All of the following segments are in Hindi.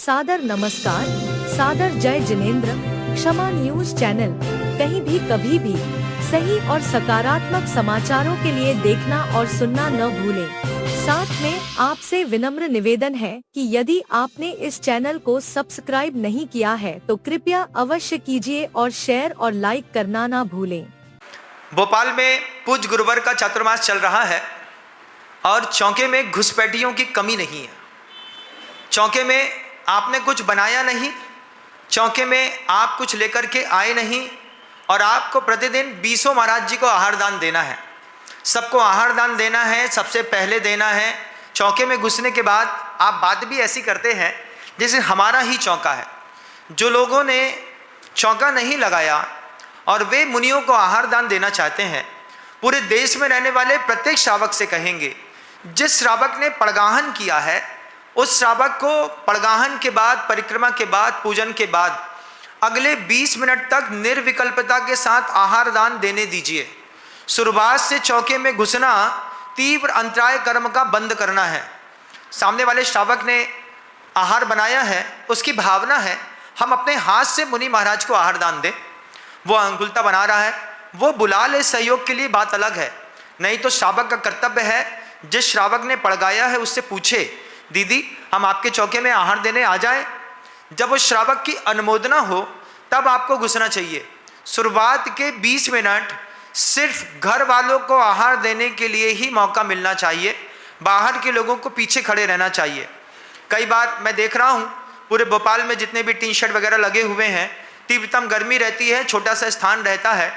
सादर नमस्कार, सादर जय जिनेंद्र। क्षमा न्यूज चैनल कहीं भी कभी भी सही और सकारात्मक समाचारों के लिए देखना और सुनना न भूलें। साथ में आपसे विनम्र निवेदन है कि यदि आपने इस चैनल को सब्सक्राइब नहीं किया है तो कृपया अवश्य कीजिए और शेयर और लाइक करना ना भूलें। भोपाल में पूज्य गुरुवर का चातुर्मास चल रहा है और चौके में घुसपैठियों की कमी नहीं है। चौके में आपने कुछ बनाया नहीं, चौके में आप कुछ लेकर के आए नहीं और आपको प्रतिदिन 20 महाराज जी को आहार दान देना है। सबको आहार दान देना है, सबसे पहले देना है। चौके में घुसने के बाद आप बात भी ऐसी करते हैं जैसे हमारा ही चौका है। जो लोगों ने चौका नहीं लगाया और वे मुनियों को आहार दान देना चाहते हैं, पूरे देश में रहने वाले प्रत्येक श्रावक से कहेंगे, जिस श्रावक ने पड़गाहन किया है उस श्रावक को पड़गाहन के बाद, परिक्रमा के बाद, पूजन के बाद अगले 20 मिनट तक निर्विकल्पता के साथ आहार दान देने दीजिए। शुरुआत से चौके में घुसना तीव्र अंतराय कर्म का बंद करना है। सामने वाले श्रावक ने आहार बनाया है, उसकी भावना है हम अपने हाथ से मुनि महाराज को आहार दान दें। वो अंगुलता बना रहा है, वो बुला ले सहयोग के लिए, बात अलग है। नहीं तो श्रावक का कर्तव्य है, जिस श्रावक ने पड़गाया है उससे पूछे, दीदी हम आपके चौके में आहार देने आ जाएं। जब उस श्रावक की अनुमोदना हो तब आपको घुसना चाहिए। शुरुआत के 20 मिनट सिर्फ घर वालों को आहार देने के लिए ही मौका मिलना चाहिए, बाहर के लोगों को पीछे खड़े रहना चाहिए। कई बार मैं देख रहा हूँ पूरे भोपाल में जितने भी टी शर्ट वगैरह लगे हुए हैं, तीव्रतम गर्मी रहती है, छोटा सा स्थान रहता है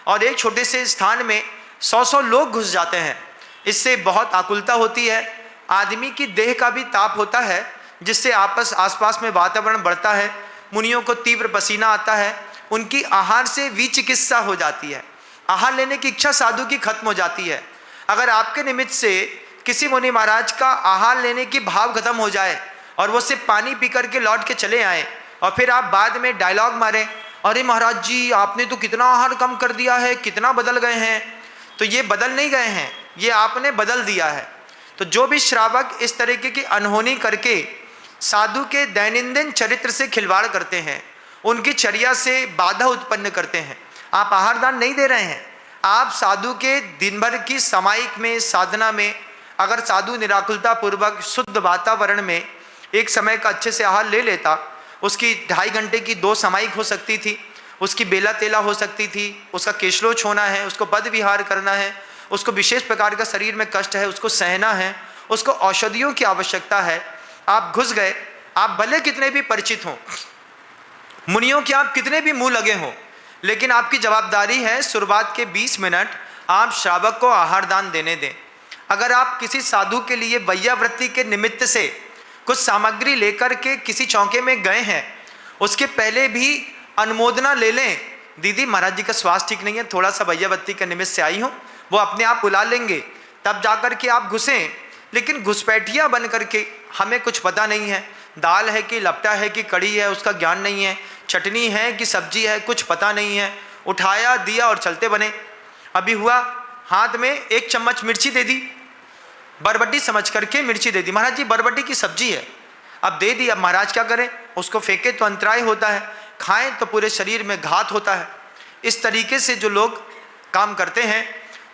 और एक छोटे से स्थान में 100 लोग घुस जाते हैं। इससे बहुत आकुलता होती है, आदमी की देह का भी ताप होता है, जिससे आसपास में वातावरण बढ़ता है, मुनियों को तीव्र पसीना आता है, उनकी आहार से विचिकित्सा हो जाती है, आहार लेने की इच्छा साधु की खत्म हो जाती है। अगर आपके निमित्त से किसी मुनि महाराज का आहार लेने की भाव खत्म हो जाए और वो सिर्फ पानी पी करके लौट के चले आए और फिर आप बाद में डायलॉग मारें, अरे महाराज जी आपने तो कितना आहार कम कर दिया है, कितना बदल गए हैं, तो ये बदल नहीं गए हैं, ये आपने बदल दिया है। तो जो भी श्रावक इस तरीके की अनहोनी करके साधु के दैनंदिन चरित्र से खिलवाड़ करते हैं, उनकी चर्या से बाधा उत्पन्न करते हैं, आप आहार दान नहीं दे रहे हैं। आप साधु के दिन भर की सामायिक में, साधना में, अगर साधु निराकुलता पूर्वक शुद्ध वातावरण में एक समय का अच्छे से आहार ले लेता, उसकी 2.5 घंटे की 2 सामायिक हो सकती थी, उसकी बेला तेला हो सकती थी, उसका केशलोच होना है, उसको पद विहार करना है, उसको विशेष प्रकार का शरीर में कष्ट है, उसको सहना है, उसको औषधियों की आवश्यकता है। आप घुस गए, आप भले कितने भी परिचित हों, मुनियों के आप कितने भी मुंह लगे हों, लेकिन आपकी जवाबदारी है शुरुआत के 20 मिनट आप श्रावक को आहार दान देने दें। अगर आप किसी साधु के लिए वैयावृत्ति के निमित्त से कुछ सामग्री लेकर के किसी चौके में गए हैं, उसके पहले भी अनुमोदना ले लें, दीदी महाराज जी का स्वास्थ्य ठीक नहीं है, थोड़ा सा वैयावृत्ति के निमित्त से आई हूँ, वो अपने आप बुला लेंगे, तब जाकर के आप घुसें। लेकिन घुसपैठिया बन करके हमें कुछ पता नहीं है, दाल है कि लपटा है कि कड़ी है उसका ज्ञान नहीं है, चटनी है कि सब्जी है कुछ पता नहीं है, उठाया दिया और चलते बने। अभी हुआ हाथ में 1 चम्मच मिर्ची दे दी, बरबटी समझ करके मिर्ची दे दी, महाराज जी बरबटी की सब्जी है, अब दे दी, अब महाराज क्या करें, उसको फेंके तो अंतराय होता है, खाएं तो पूरे शरीर में घात होता है। इस तरीके से जो लोग काम करते हैं,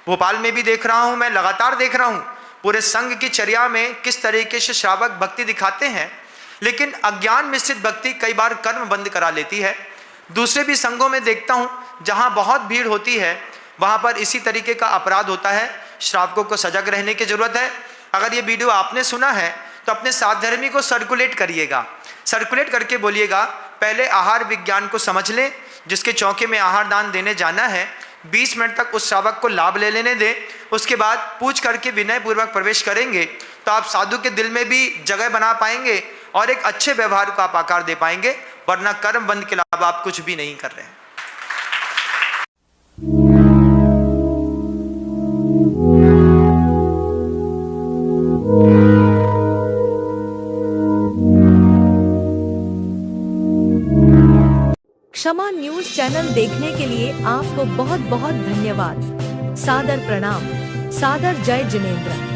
भोपाल में भी देख रहा हूं, मैं लगातार देख रहा हूं पूरे संघ की चर्या में किस तरीके से श्रावक भक्ति दिखाते हैं, लेकिन अज्ञान मिश्रित भक्ति कई बार कर्म बंद करा लेती है। दूसरे भी संघों में देखता हूं जहां बहुत भीड़ होती है वहां पर इसी तरीके का अपराध होता है। श्रावकों को सजग रहने की जरूरत है। अगर ये वीडियो आपने सुना है तो अपने साधर्मी को सर्कुलेट करिएगा, सर्कुलेट करके बोलिएगा पहले आहार विज्ञान को समझ लें, जिसके चौके में आहार दान देने जाना है 20 मिनट तक उस श्रावक को लाभ ले लेने दें, उसके बाद पूछ करके विनय पूर्वक प्रवेश करेंगे तो आप साधु के दिल में भी जगह बना पाएंगे और एक अच्छे व्यवहार को आप आकार दे पाएंगे, वरना कर्म बंद के अलावा आप कुछ भी नहीं कर रहे हैं। क्षमा न्यूज चैनल देखने के लिए आपको बहुत बहुत धन्यवाद। सादर प्रणाम, सादर जय जिनेंद्र।